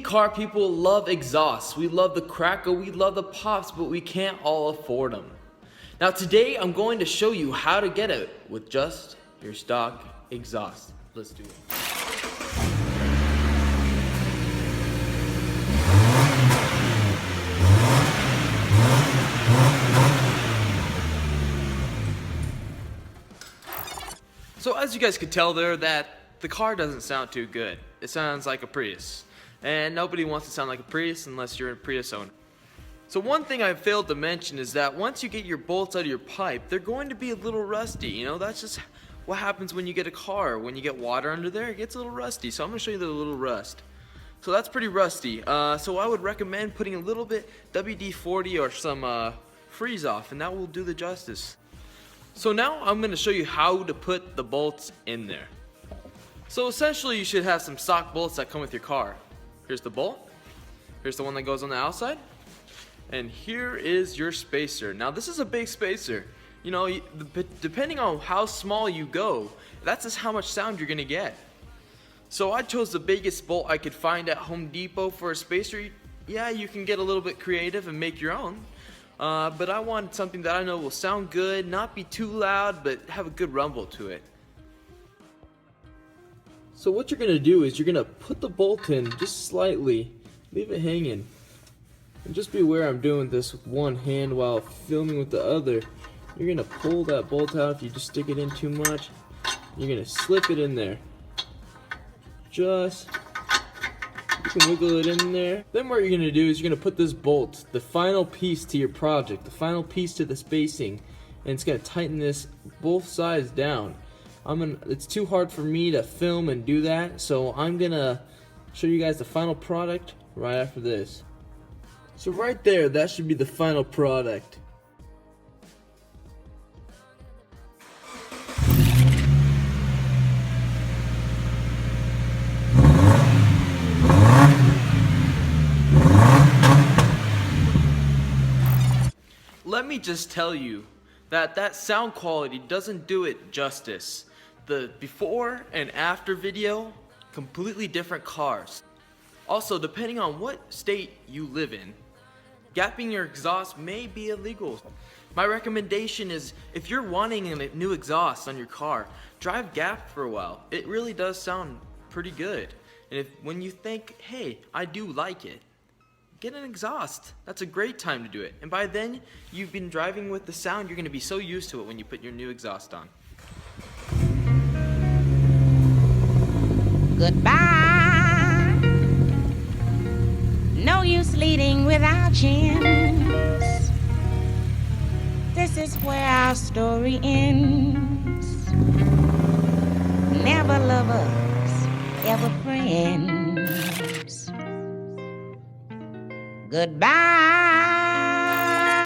car people love exhausts. We love the crackle, we love the pops, but we can't all afford them. Now today I'm going to show you how to get it with just your stock exhaust. Let's do it. So as you guys could tell there, that the car doesn't sound too good. It sounds like a Prius. And nobody wants to sound like a Prius unless you're a Prius owner. So one thing I failed to mention is that once you get your bolts out of your pipe, they're going to be a little rusty. You know, that's just what happens when you get a car. When you get water under there, it gets a little rusty. So I'm going to show you the little rust. So that's pretty rusty. So I would recommend putting a little bit WD-40 or some freeze off, and that will do the justice. So now I'm going to show you how to put the bolts in there. So essentially you should have some stock bolts that come with your car. Here's the bolt, here's the one that goes on the outside, and here is your spacer. Now this is a big spacer. You know, depending on how small you go, that's just how much sound you're going to get. So I chose the biggest bolt I could find at Home Depot for a spacer. Yeah, you can get a little bit creative and make your own. But I wanted something that I know will sound good, not be too loud, but have a good rumble to it. So what you're going to do is you're going to put the bolt in just slightly, leave it hanging. And just be aware I'm doing this with one hand while filming with the other. You're going to pull that bolt out if you just stick it in too much. You're going to slip it in there. You can wiggle it in there. Then what you're going to do is you're going to put this bolt, the final piece to your project, the final piece to the spacing, and it's going to tighten this both sides down. It's too hard for me to film and do that, so I'm going to show you guys the final product right after this. So right there, that should be the final product. Let me just tell you that sound quality doesn't do it justice. The before and after video, completely different cars. Also, depending on what state you live in, gapping your exhaust may be illegal. My recommendation is if you're wanting a new exhaust on your car, drive gap for a while. It really does sound pretty good. And when you think, hey, I do like it, get an exhaust. That's a great time to do it. And by then, you've been driving with the sound, you're going to be so used to it when you put your new exhaust on. Goodbye. No use leading without chance. This is where our story ends. Never lovers, ever friends. Goodbye.